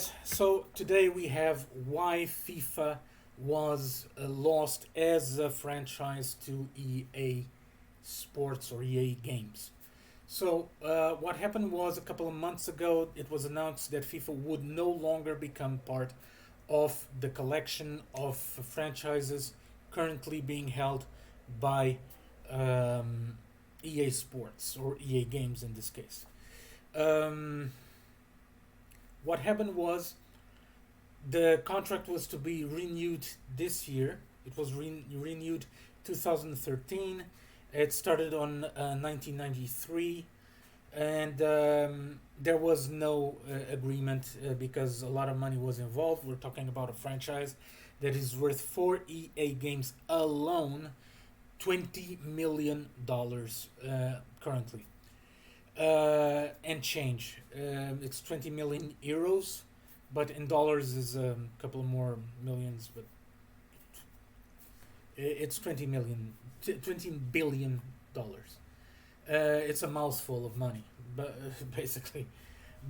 guys, so today we have why FIFA was lost as a franchise to EA Sports or EA Games. What happened was a couple of months ago, it was announced that FIFA would no longer become part of the collection of franchises currently being held by EA Sports or EA Games in this case. Um, what happened was the contract was to be renewed this year. It was renewed 2013. It started on 1993, and there was no agreement because a lot of money was involved. We're talking about a franchise that is worth for EA Games alone $20 million currently and change. It's 20 million euros, but in dollars is a couple more millions. But it's 20 billion dollars. It's a mouthful of money, but basically,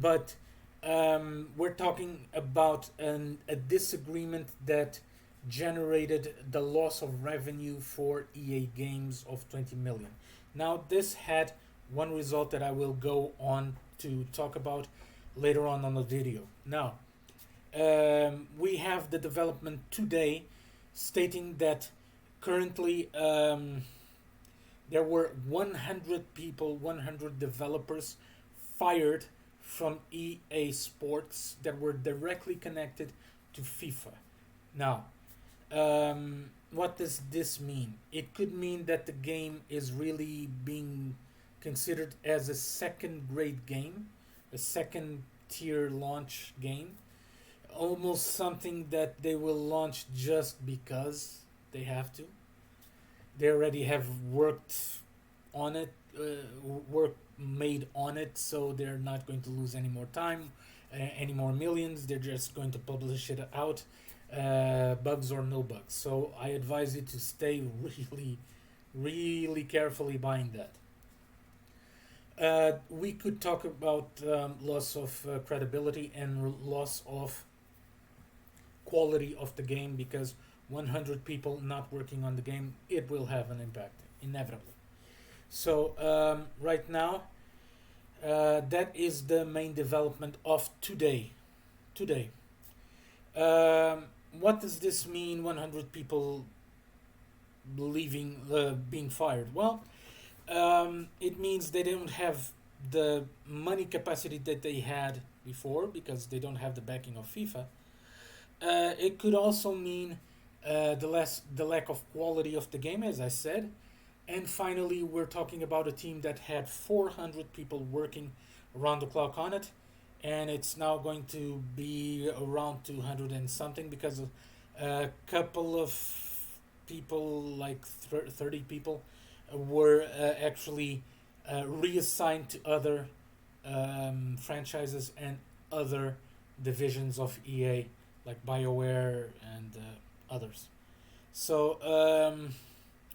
but we're talking about a disagreement that generated the loss of revenue for EA Games of 20 million. Now this had one result that I will go on to talk about later on the video. Now, we have the development today stating that currently there were 100 people, 100 developers fired from EA Sports that were directly connected to FIFA. Now, what does this mean? It could mean that the game is really being considered as a second grade game, a second tier launch game, almost something that they will launch just because they have to. They already have worked on it, work made on it, so they're not going to lose any more time, any more millions. They're just going to publish it out, bugs or no bugs. So I advise you to stay really, really carefully buying that. We could talk about loss of credibility and loss of quality of the game because 100 people not working on the game, it will have an impact inevitably. So right now, that is the main development of today. Today, what does this mean? 100 people leaving, being fired. Well, it means they don't have the money capacity that they had before because they don't have the backing of FIFA. It could also mean the lack of quality of the game, as I said. And finally, we're talking about a team that had 400 people working around the clock on it, and it's now going to be around 200 and something because a couple of people, like 30 people, were actually reassigned to other franchises and other divisions of EA, like BioWare and others. So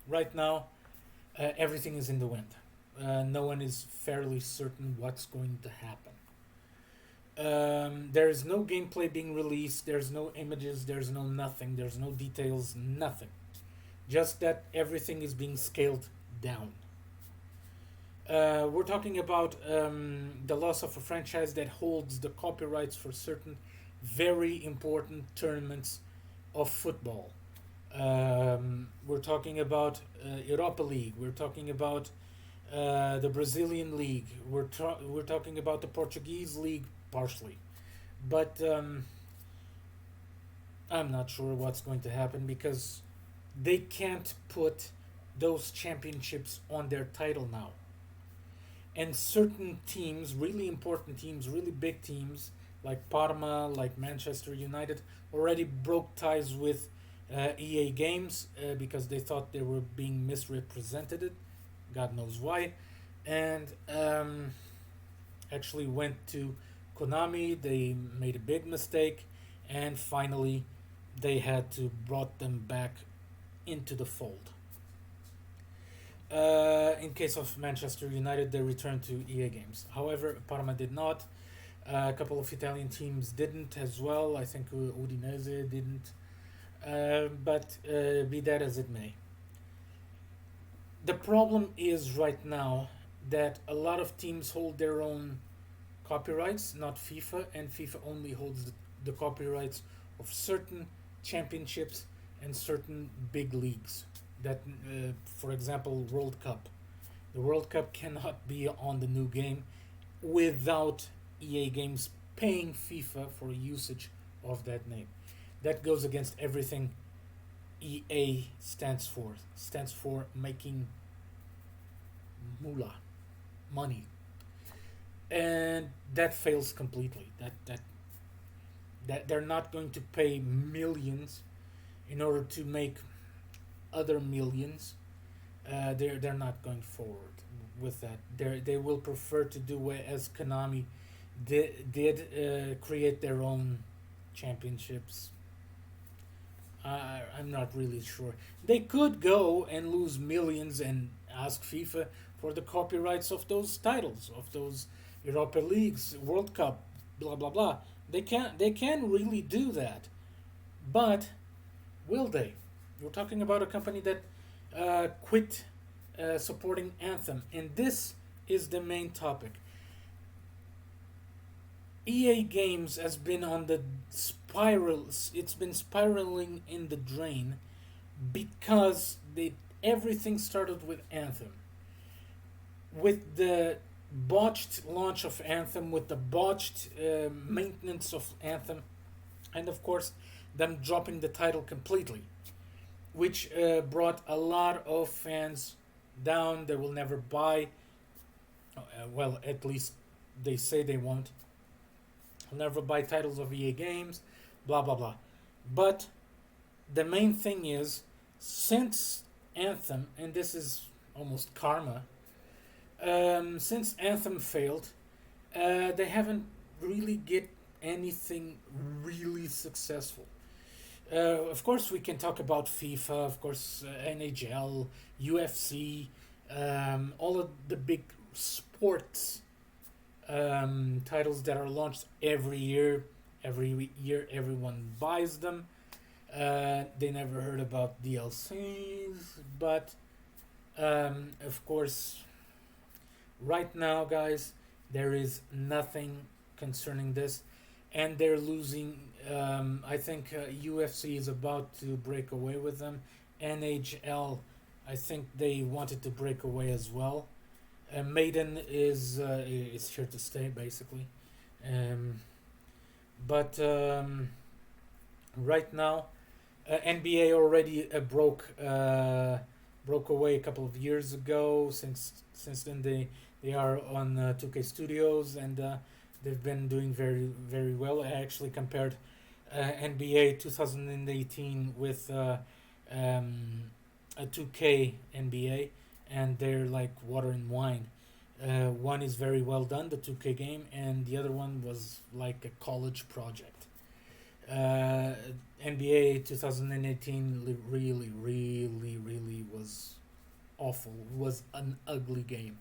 right now, everything is in the wind. No one is fairly certain what's going to happen. There is no gameplay being released. There's no images. There's no nothing. There's no details. Nothing. Just that everything is being scaled down. We're talking about the loss of a franchise that holds the copyrights for certain very important tournaments of football. We're talking about Europa League. We're talking about the Brazilian League. We're talking about the Portuguese League partially, but I'm not sure what's going to happen because they can't put those championships on their title now. And certain teams, really important teams, really big teams, like Parma, like Manchester United, already broke ties with EA Games because they thought they were being misrepresented. God knows why. And actually went to Konami. They made a big mistake. And finally, they had to brought them back into the fold. In case of Manchester United, they returned to EA Games. However, Parma did not. A couple of Italian teams didn't as well. I think Udinese didn't. But be that as it may, the problem is right now that a lot of teams hold their own copyrights, not FIFA, and FIFA only holds the copyrights of certain championships and certain big leagues. That, for example, World Cup. The World Cup cannot be on the new game without EA Games paying FIFA for usage of that name. That goes against everything EA stands for. Stands for making moolah, money, and that fails completely. That they're not going to pay millions in order to make other millions. They're not going forward with that. They will prefer to do as Konami did, create their own championships. I'm not really sure. They could go and lose millions and ask FIFA for the copyrights of those titles, of those Europa Leagues, World Cup, blah blah blah. They can really do that, but will they? We're talking about a company that quit supporting Anthem, and this is the main topic. EA Games has been on the spiral. It's been spiraling in the drain because everything started with Anthem, with the botched launch of Anthem, with the botched maintenance of Anthem, and of course them dropping the title completely, which brought a lot of fans down. They will never buy. Well, at least they say they won't. They'll never buy titles of EA Games, blah blah blah. But the main thing is, since Anthem, and this is almost karma, since Anthem failed, they haven't really get anything really successful. Of course, we can talk about FIFA, of course, NHL, UFC, all of the big sports titles that are launched every year. Every year, everyone buys them. They never heard about DLCs, but of course, right now, guys, there is nothing concerning this, and they're losing. I think UFC is about to break away with them. NHL, I think they wanted to break away as well. Maiden is here to stay, basically. Um, but right now, NBA already broke away a couple of years ago. Since then, they are on 2K Studios, and they've been doing very very well. I actually compared NBA 2018 with a 2K NBA, and they're like water and wine. One is very well done, the 2K game, and the other one was like a college project. Uh, NBA 2018 really, really, really was awful. Was an ugly game.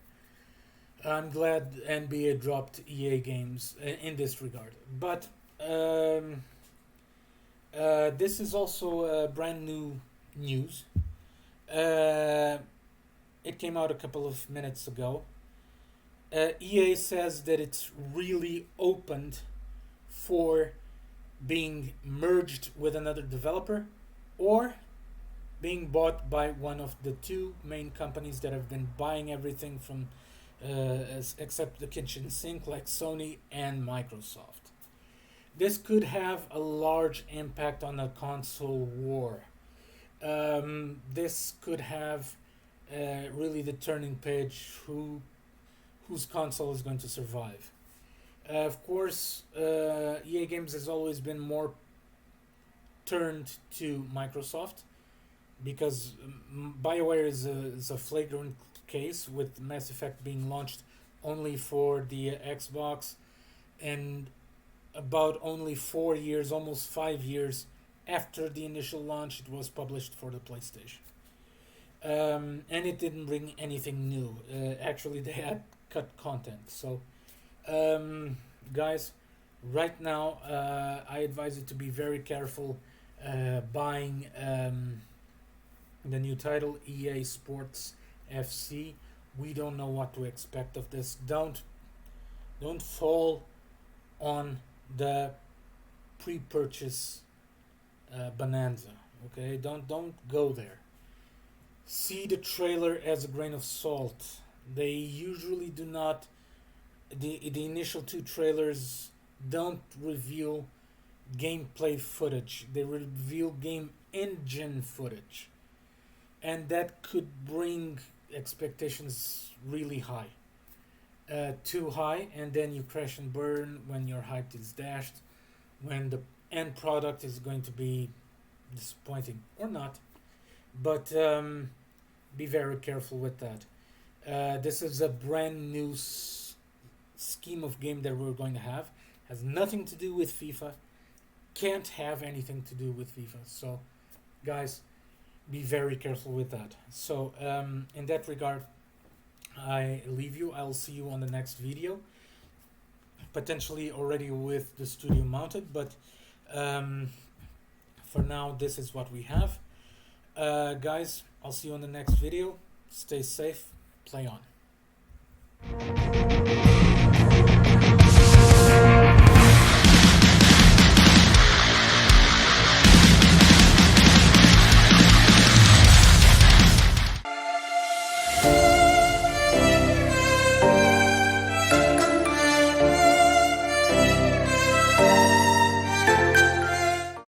I'm glad NBA dropped EA games in this regard. But this is also brand new news. Uh, it came out a couple of minutes ago. EA says that it's really opened for being merged with another developer or being bought by one of the two main companies that have been buying everything from except the kitchen sink, like Sony and Microsoft. This could have a large impact on the console war. This could have really the turning page whose console is going to survive. Of course, EA Games has always been more turned to Microsoft because BioWare is a flagrant case, with Mass Effect being launched only for the Xbox, and about only 4 years, almost 5 years after the initial launch, it was published for the PlayStation. And it didn't bring anything new. Actually, they had cut content. So, guys, Right now, I advise you to be very careful buying the new title, EA Sports FC. We don't know what to expect of this. Don't fall on the pre-purchase bonanza. Okay, don't go there. See the trailer as a grain of salt. They usually do not. The initial two trailers don't reveal gameplay footage. They reveal game engine footage, and that could bring expectations really high, too high, and then you crash and burn when your hype is dashed, when the end product is going to be disappointing or not. But be very careful with that. This is a brand new scheme of game that we're going to have. Has nothing to do with FIFA. Can't have anything to do with FIFA. So, guys, be very careful with that. So, in that regard, I leave you. I'll see you on the next video. Potentially already with the studio mounted, but for now, this is what we have. Guys, I'll see you on the next video. Stay safe. Play on.